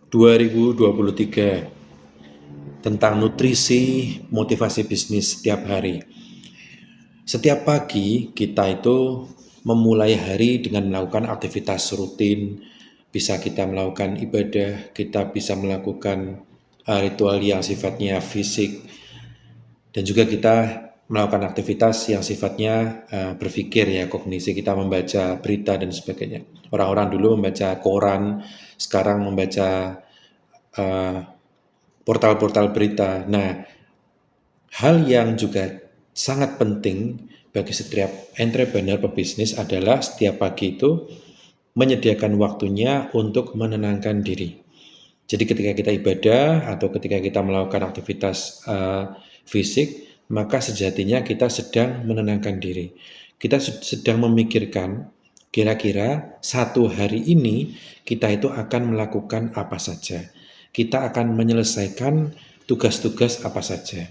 2023 tentang nutrisi motivasi bisnis setiap hari. Setiap pagi kita itu memulai hari dengan melakukan aktivitas rutin, bisa kita melakukan ibadah, kita bisa melakukan ritual yang sifatnya fisik, dan juga kita melakukan aktivitas yang sifatnya berpikir ya, kognisi, kita membaca berita dan sebagainya. Orang-orang dulu membaca koran, sekarang membaca portal-portal berita. Nah, hal yang juga sangat penting bagi setiap entrepreneur pebisnis adalah setiap pagi itu menyediakan waktunya untuk menenangkan diri. Jadi ketika kita ibadah atau ketika kita melakukan aktivitas fisik, maka sejatinya kita sedang menenangkan diri. Kita sedang memikirkan kira-kira satu hari ini kita itu akan melakukan apa saja. Kita akan menyelesaikan tugas-tugas apa saja.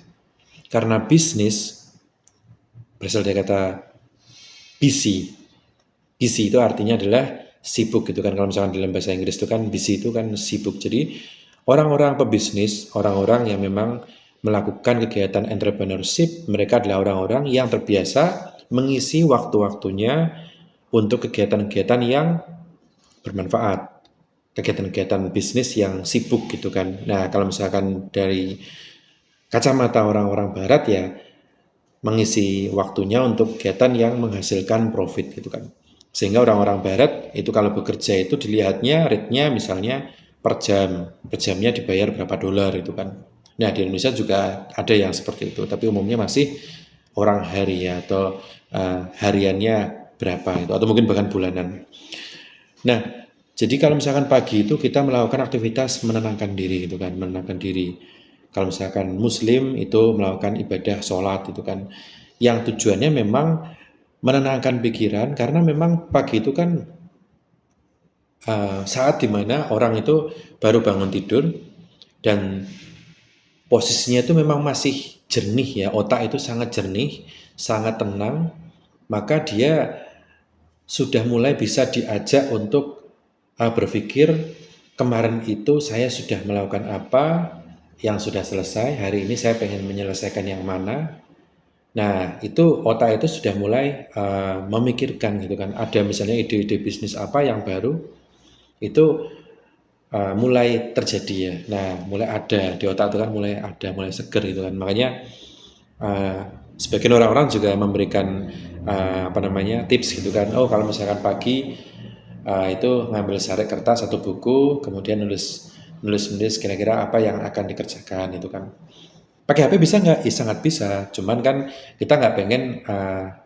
Karena bisnis berasal dari kata busy. Busy itu artinya adalah sibuk gitu kan. Kalau misalkan dalam bahasa Inggris itu kan busy itu kan sibuk. Jadi orang-orang pebisnis, orang-orang yang memang melakukan kegiatan entrepreneurship, mereka adalah orang-orang yang terbiasa mengisi waktu-waktunya untuk kegiatan-kegiatan yang bermanfaat, kegiatan-kegiatan bisnis yang sibuk gitu kan. Nah, kalau misalkan dari kacamata orang-orang barat ya, mengisi waktunya untuk kegiatan yang menghasilkan profit gitu kan. Sehingga orang-orang barat itu kalau bekerja itu dilihatnya rate-nya misalnya per jamnya dibayar berapa dolar itu kan. Nah, di Indonesia juga ada yang seperti itu, tapi umumnya masih orang hari ya, atau hariannya berapa itu, atau mungkin bahkan bulanan. Nah, jadi kalau misalkan pagi itu kita melakukan aktivitas menenangkan diri gitu kan, menenangkan diri. Kalau misalkan muslim itu melakukan ibadah sholat itu kan, yang tujuannya memang menenangkan pikiran, karena memang pagi itu kan saat dimana orang itu baru bangun tidur dan posisinya itu memang masih jernih ya, otak itu sangat jernih, sangat tenang, maka dia sudah mulai bisa diajak untuk berpikir kemarin itu saya sudah melakukan apa yang sudah selesai, hari ini saya pengen menyelesaikan yang mana. Nah, itu otak itu sudah mulai memikirkan gitu kan. Ada misalnya ide-ide bisnis apa yang baru, itu mulai terjadi ya. Nah, mulai ada di otak itu kan, mulai ada, mulai seger gitu kan. Makanya uh, sebagian orang-orang juga memberikan apa namanya tips gitu kan. Oh, kalau misalkan pagi itu ngambil sarek kertas satu buku, kemudian nulis kira-kira apa yang akan dikerjakan itu kan. Pakai HP bisa nggak? Sangat bisa. Cuman kan kita nggak pengen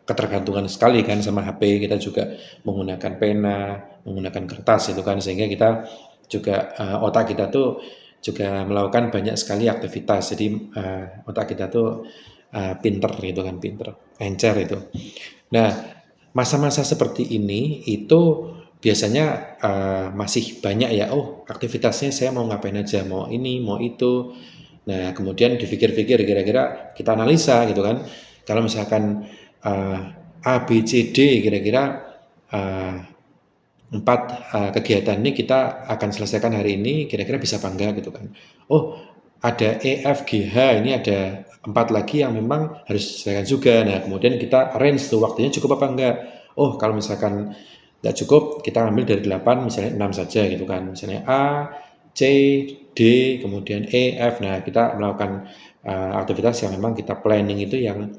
ketergantungan sekali kan sama HP. Kita juga menggunakan pena, menggunakan kertas itu kan, sehingga kita juga otak kita tuh juga melakukan banyak sekali aktivitas. Jadi otak kita tuh pinter gitu kan, pinter, encer itu. Nah, masa-masa seperti ini itu biasanya masih banyak ya. Oh, aktivitasnya saya mau ngapain aja, mau ini, mau itu. Nah, kemudian dipikir-pikir kira-kira kita analisa gitu kan. Kalau misalkan A, B, C, D kira-kira uh, 4 kegiatan ini kita akan selesaikan hari ini, kira-kira bisa apa enggak gitu kan. Oh, ada E, F, G, H, ini ada 4 lagi yang memang harus diselesaikan juga. Nah, kemudian kita arrange tuh waktunya cukup apa enggak. Oh, kalau misalkan enggak cukup, kita ambil dari 8 misalnya 6 saja gitu kan. Misalnya A, C, D, kemudian E, F. Nah, kita melakukan aktivitas yang memang kita planning itu yang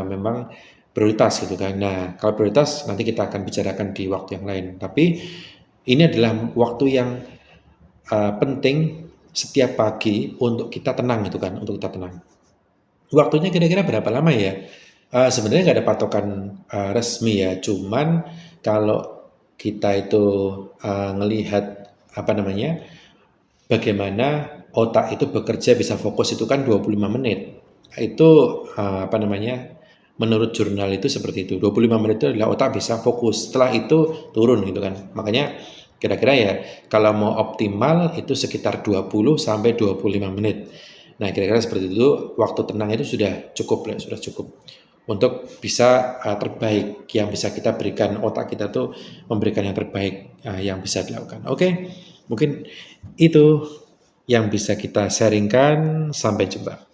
memang prioritas gitu kan. Nah, kalau prioritas nanti kita akan bicarakan di waktu yang lain. Tapi ini adalah waktu yang penting setiap pagi untuk kita tenang gitu kan, untuk kita tenang. Waktunya kira-kira berapa lama ya? Sebenarnya nggak ada patokan resmi ya, cuman kalau kita itu ngelihat apa namanya, bagaimana otak itu bekerja bisa fokus itu kan 25 menit. Itu apa namanya, menurut jurnal itu seperti itu. 25 menit itu adalah otak bisa fokus. Setelah itu turun gitu kan. Makanya kira-kira ya kalau mau optimal itu sekitar 20 sampai 25 menit. Nah, kira-kira seperti itu, waktu tenang itu sudah cukup ya, sudah cukup untuk bisa terbaik yang bisa kita berikan, otak kita tuh memberikan yang terbaik yang bisa dilakukan. Oke. Mungkin itu yang bisa kita sharingkan. Sampai jumpa.